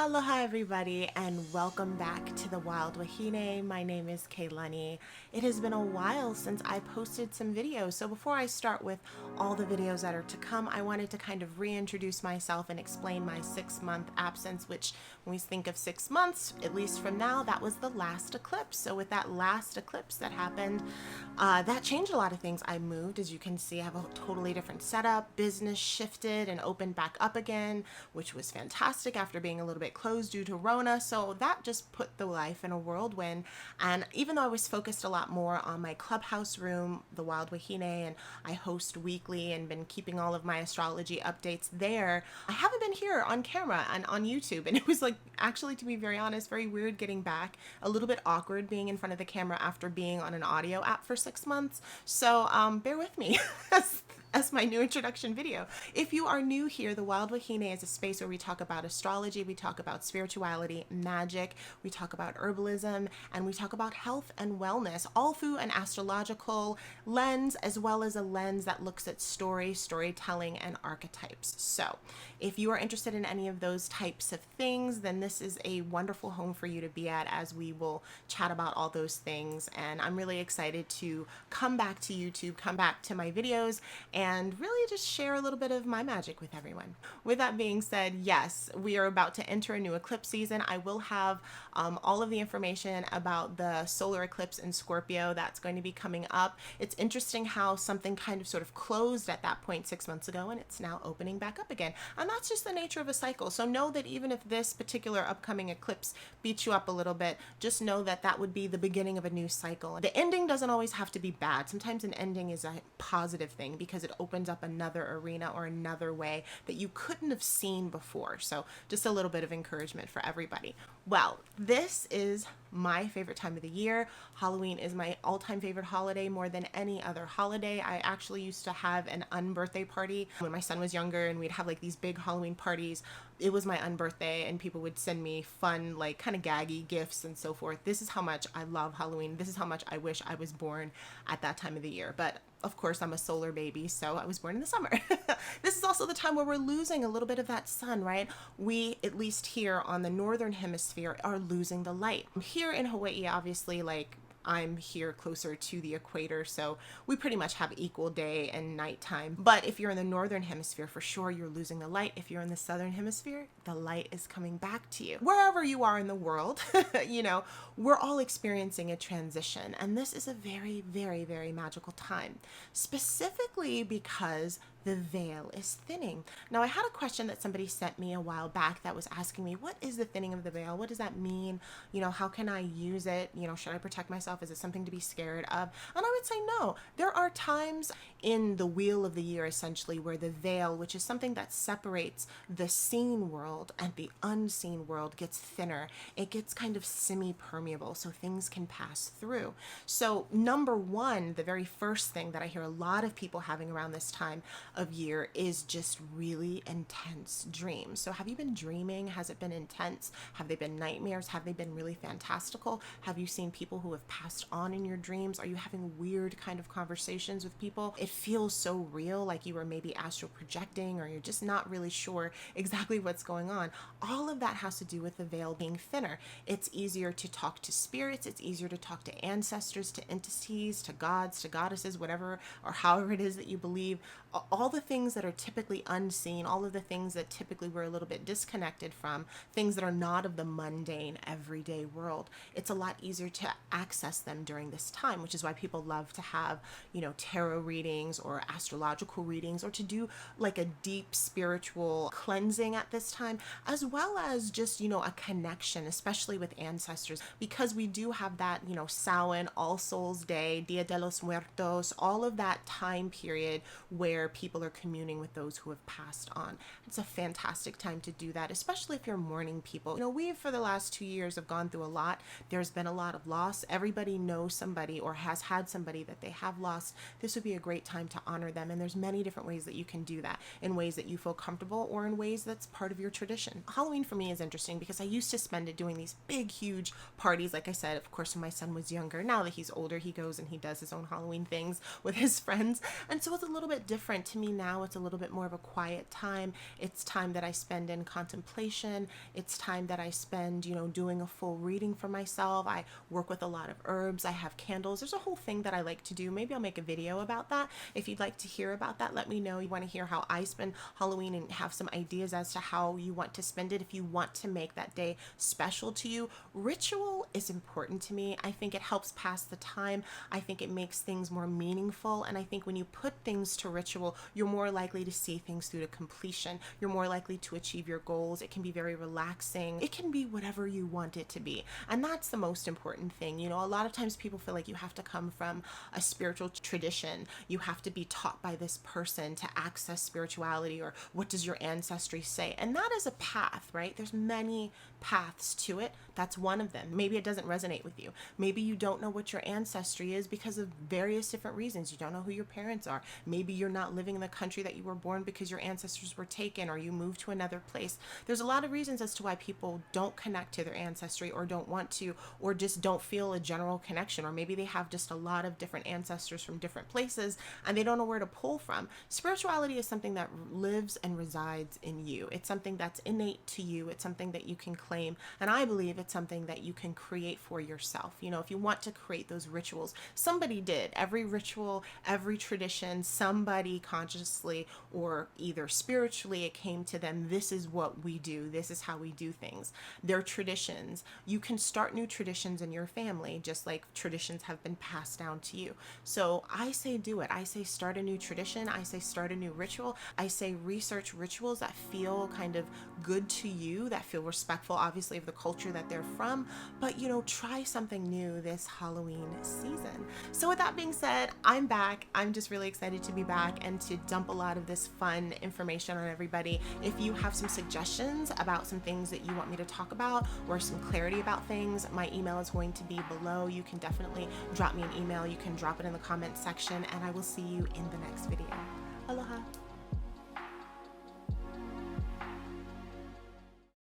Aloha everybody and welcome back to the Wild Wahine. My name is Keilani. It has been a while since I posted some videos, so before I start with all the videos that are to come, I wanted to kind of reintroduce myself and explain my 6-month absence, which when we think of 6 months, at least from now, that was the last eclipse. So with that last eclipse that happened, that changed a lot of things. I moved, as you can see, I have a totally different setup, business shifted and opened back up again, which was fantastic after being a little bit closed due to Rona. So that just put the life in a whirlwind. And even though I was focused a lot more on my clubhouse room, the Wild Wahine, and I host weekly and been keeping all of my astrology updates there, I haven't been here on camera and on YouTube. And it was like, actually, to be very honest, very weird getting back, a little bit awkward being in front of the camera after being on an audio app for 6 months. So bear with me as my new introduction video. If you are new here, the Wild Wahine is a space where we talk about astrology, we talk about spirituality, magic, we talk about herbalism, and we talk about health and wellness, all through an astrological lens, as well as a lens that looks at storytelling, and archetypes. So if you are interested in any of those types of things, then this is a wonderful home for you to be at, as we will chat about all those things. And I'm really excited to come back to YouTube, come back to my videos, and really just share a little bit of my magic with everyone. With that being said, yes, we are about to enter a new eclipse season. I will have all of the information about the solar eclipse in Scorpio that's going to be coming up. It's interesting how something kind of sort of closed at that point 6 months ago, and it's now opening back up again. And that's just the nature of a cycle. So know that even if this particular upcoming eclipse beats you up a little bit, just know that that would be the beginning of a new cycle. The ending doesn't always have to be bad. Sometimes an ending is a positive thing because it opens up another arena or another way that you couldn't have seen before. So just a little bit of encouragement for everybody. Well, this is my favorite time of the year. Halloween is my all-time favorite holiday, more than any other holiday. I actually used to have an unbirthday party when my son was younger, and we'd have like these big Halloween parties. It was my unbirthday, and people would send me fun, like kind of gaggy gifts and so forth. This is how much I love Halloween. This is how much I wish I was born at that time of the year. But of course, I'm a solar baby, so I was born in the summer. This is also the time where we're losing a little bit of that sun, right? We, at least here on the northern hemisphere, are losing the light. Here in Hawaii, obviously, like, I'm here closer to the equator, so we pretty much have equal day and nighttime. But if you're in the northern hemisphere, for sure, you're losing the light. If you're in the southern hemisphere, the light is coming back to you. Wherever you are in the world, you know, we're all experiencing a transition. And this is a very, very, very magical time, specifically because the veil is thinning. Now, I had a question that somebody sent me a while back that was asking me, what is the thinning of the veil? What does that mean? You know, how can I use it? You know, should I protect myself? Is it something to be scared of? And I would say no. There are times in the wheel of the year, essentially, where the veil, which is something that separates the seen world and the unseen world, gets thinner. It gets kind of semi-permeable, so things can pass through. So number one, the very first thing that I hear a lot of people having around this time of year is just really intense dreams. So have you been dreaming? Has it been intense? Have they been nightmares? Have they been really fantastical? Have you seen people who have passed on in your dreams? Are you having weird kind of conversations with people? It feels so real, like you were maybe astral projecting, or you're just not really sure exactly what's going on. All of that has to do with the veil being thinner. It's easier to talk to spirits. It's easier to talk to ancestors, to entities, to gods, to goddesses, whatever or however it is that you believe. All the things that are typically unseen, all of the things that typically we're a little bit disconnected from, things that are not of the mundane everyday world, it's a lot easier to access them during this time, which is why people love to have, you know, tarot readings or astrological readings, or to do like a deep spiritual cleansing at this time, as well as just, you know, a connection, especially with ancestors, because we do have that, you know, Samhain, All Souls Day, Dia de los Muertos, all of that time period where people are communing with those who have passed on. It's a fantastic time to do that, especially if you're mourning people. You know, we, for the last 2 years, have gone through a lot. There's been a lot of loss. Everybody knows somebody or has had somebody that they have lost. This would be a great time to honor them. And there's many different ways that you can do that, in ways that you feel comfortable or in ways that's part of your tradition. Halloween for me is interesting because I used to spend it doing these big, huge parties. Like I said, of course, when my son was younger. Now that he's older, he goes and he does his own Halloween things with his friends. And so it's a little bit different different. To me now, it's a little bit more of a quiet time. It's time that I spend in contemplation. It's time that I spend, doing a full reading for myself. I work with a lot of herbs. I have candles. There's a whole thing that I like to do. Maybe I'll make a video about that. If you'd like to hear about that, let me know. You want to hear how I spend Halloween and have some ideas as to how you want to spend it. If you want to make that day special to you, ritual is important to me. I think it helps pass the time. I think it makes things more meaningful. And I think when you put things to ritual, you're more likely to see things through to completion. You're more likely to achieve your goals. It can be very relaxing. It can be whatever you want it to be. And that's the most important thing. A lot of times people feel like you have to come from a spiritual tradition. You have to be taught by this person to access spirituality, or what does your ancestry say? And that is a path, right? There's many paths to it. That's one of them. Maybe it doesn't resonate with you. Maybe you don't know what your ancestry is because of various different reasons. You don't know who your parents are. Maybe you're not living in the country that you were born because your ancestors were taken, or you moved to another place. There's a lot of reasons as to why people don't connect to their ancestry, or don't want to, or just don't feel a general connection, or maybe they have just a lot of different ancestors from different places and they don't know where to pull from. Spirituality is something that lives and resides in you. It's something that's innate to you. It's something that you can claim, and I believe it's something that you can create for yourself. If you want to create those rituals, somebody did. Every ritual, every tradition, somebody consciously or either spiritually, it came to them. This is what we do. This is how we do things. They're traditions. You can start new traditions in your family, just like traditions have been passed down to you. So I say do it. I say start a new tradition. I say start a new ritual. I say research rituals that feel kind of good to you, that feel respectful, obviously, of the culture that they're from, but try something new this Halloween season. So with that being said, I'm back. I'm just really excited to be back and to dump a lot of this fun information on everybody. If you have some suggestions about some things that you want me to talk about, or some clarity about things, my email is going to be below. You can definitely drop me an email. You can drop it in the comments section, and I will see you in the next video. Aloha.